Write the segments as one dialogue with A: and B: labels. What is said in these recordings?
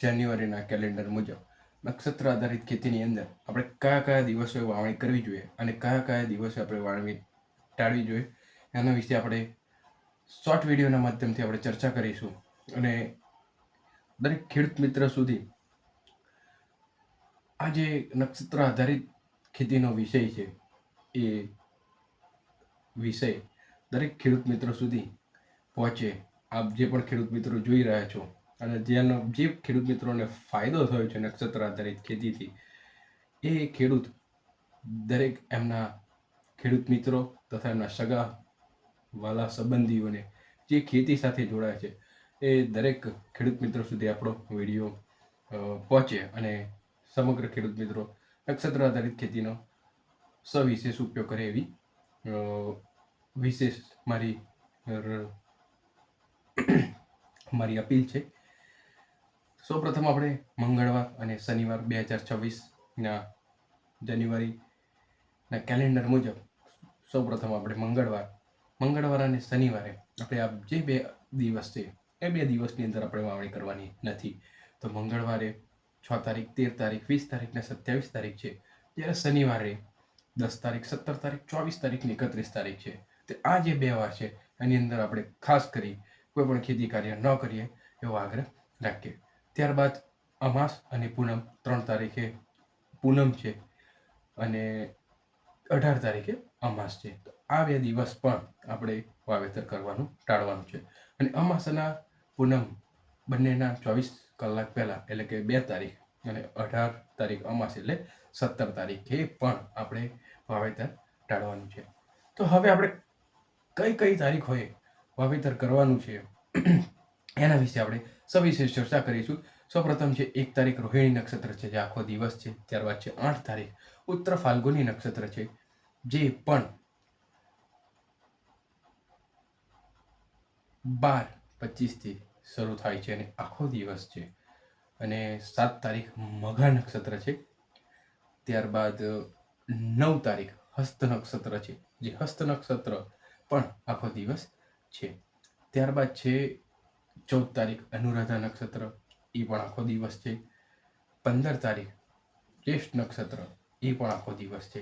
A: જાન્યુઆરીના કેલેન્ડર મુજબ નક્ષત્ર આધારિત ખેતીની અંદર આપણે કયા કયા દિવસે વાવણી કરવી જોઈએ અને કયા કયા દિવસે આપણે વાવણી ટાળવી જોઈએ એના વિશે આપણે શોર્ટ વિડીયોના માધ્યમથી આપણે ચર્ચા કરીશું અને દરેક ખેડૂત મિત્ર સુધી આ જે નક્ષત્ર આધારિત ખેતીનો વિષય છે એ વિષય દરેક ખેડૂત મિત્રો સુધી પહોંચે. આપ જે પણ ખેડૂત મિત્રો જોઈ રહ્યા છો અને જે ખેડૂત મિત્રોને ફાયદો થયો છે નક્ષત્ર આધારિત ખેતીથી, એ ખેડૂત દરેક એમના ખેડૂત મિત્રો તથા એમના સગા વાલા સંબંધીઓને જે ખેતી સાથે જોડાય છે એ દરેક ખેડૂત મિત્રો સુધી આપણો વિડીયો પહોંચે અને સમગ્ર ખેડૂત મિત્રો નક્ષત્ર આધારિત ખેતીનો સવિશેષ ઉપયોગ કરે એવી વિશેષ મારી અપીલ છે. સૌપ્રથમ આપણે મંગળવાર અને શનિવાર 2026ના જાન્યુઆરીના કેલેન્ડર મુજબ સૌપ્રથમ આપણે મંગળવાર અને શનિવારે આપણે આ જે 2 દિવસ છે એ 2 દિવસની અંદર આપણે વાવણી કરવાની નથી. તો મંગળવારે 6 તારીખ, 13 તારીખ, 20 તારીખ ને 27 તારીખ છે, જ્યારે શનિવારે 10 તારીખ, 17 તારીખ, 24 તારીખ ને 31 તારીખ છે. તો આ જે 2 વાર છે એની અંદર આપણે ખાસ કરી કોઈ પણ ખેતી કાર્ય ન કરીએ એવો આગ્રહ રાખીએ. ત્યારબાદ અમાસ અને પૂનમ 3 તારીખે પૂનમ છે અને 18 તારીખે અમાસ છે. તો આ 2 દિવસ પણ આપણે વાવેતર કરવાનું ટાળવાનું છે. અને અમાસ અને પૂનમ બંનેના 24 કલાક પહેલાં એટલે કે 2 તારીખ અને 18 તારીખ અમાસ એટલે 17 તારીખે પણ આપણે વાવેતર ટાળવાનું છે. તો હવે આપણે કઈ તારીખોએ વાવેતર કરવાનું છે એના વિશે આપણે સવિશેષ ચર્ચા કરીશું. સૌપ્રથમ છે 1 તારીખ રોહિણી નક્ષત્ર છે, જે આખો દિવસ છે. ત્યારબાદ છે 8 તારીખ ઉત્તર ફાલ્ગુની નક્ષત્ર છે, જે પણ 12:25 થી શરૂ થાય છે અને આખો દિવસ છે. અને 7 તારીખ મઘા નક્ષત્ર છે. ત્યારબાદ 9 તારીખ હસ્ત નક્ષત્ર છે, જે હસ્ત નક્ષત્ર પણ આખો દિવસ છે. ત્યારબાદ છે 14 તારીખ અનુરાધા નક્ષત્ર, એ પણ આખો દિવસ છે. 15 તારીખ જ્યેષ્ઠ નક્ષત્ર, એ પણ આખો દિવસ છે.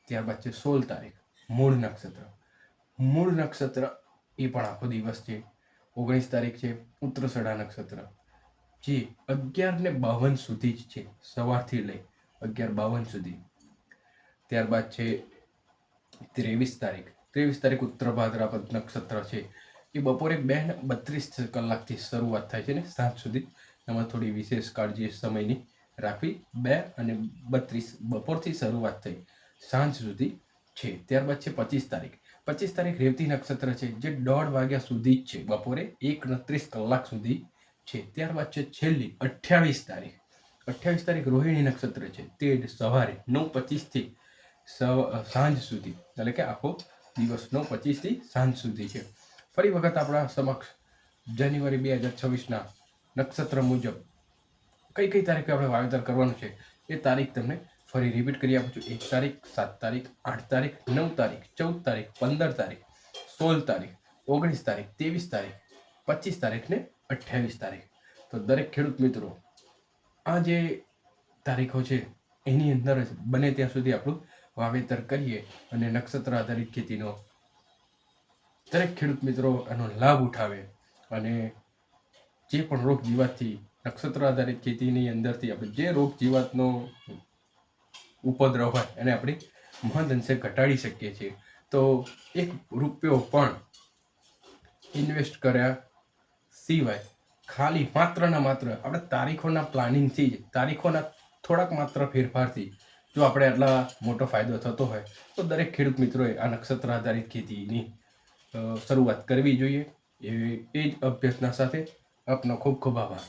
A: ત્યારબાદ છે 16 તારીખ મૂળ નક્ષત્ર, એ પણ આખો દિવસ છે. 19 તારીખ છે ઉત્તરસડા નક્ષત્ર, જે 11:52 સુધી જ છે, સવારથી લઈ 11:52 સુધી. ત્યારબાદ છે 23 તારીખ ઉત્તર ભાદ્રપદ નક્ષત્ર છે, એ બપોરે 2:32 કલાકથી શરૂઆત થાય છે ને સાંજ સુધી. એમાં થોડી વિશેષ કાળજી સમયની રાખવી. 2:32 બપોરથી શરૂઆત થઈ સાંજ સુધી છે. ત્યારબાદ છે 25 તારીખ રેવતી નક્ષત્ર છે, જે 1:30 વાગ્યા સુધી જ છે, બપોરે 1:29 કલાક સુધી છે. ત્યારબાદ છે છેલ્લી 28 તારીખ રોહિણી નક્ષત્ર છે, તે સવારે 9:25 થી સાંજ સુધી, એટલે કે આખો દિવસ 9:25 થી સાંજ સુધી છે. ફરી વખત આપણા સમક્ષ જાન્યુઆરી 2026ના નક્ષત્ર મુજબ કઈ તારીખે આપણે વાવેતર કરવાનું છે એ તારીખ તમને ફરી રિપીટ કરી આપું છું. 1 તારીખ, 7 તારીખ, 8 તારીખ, 9 તારીખ, 14 તારીખ, 15 તારીખ, 16 તારીખ, 19 તારીખ, 23 તારીખ, 25 તારીખ ને 28 તારીખ. તો દરેક ખેડૂત મિત્રો આ જે તારીખો છે એની અંદર જ બને ત્યાં સુધી આપણું વાવેતર કરીએ અને નક્ષત્ર આધારિત ખેતીનો દરેક ખેડૂત મિત્રો એનો લાભ ઉઠાવે અને જે પણ રોગ જીવાતથી નક્ષત્ર આધારિત ખેતીની અંદરથી આપણે જે રોગ જીવાતનો ઉપદ્રવ હોય એને આપણે મહદ અંશે ઘટાડી શકીએ છીએ. તો ₹1 પણ ઇન્વેસ્ટ કર્યા સિવાય ખાલી માત્ર આપણે તારીખોના પ્લાનિંગથી જ, તારીખોના થોડાક માત્ર ફેરફારથી જો આપણે આટલા મોટો ફાયદો થતો હોય તો દરેક ખેડૂત મિત્રોએ આ નક્ષત્ર આધારિત ખેતીની શરૂઆત કરવી જોઈએ. એ જ અભ્યર્થના સાથે આપનો ખૂબ ખૂબ આભાર.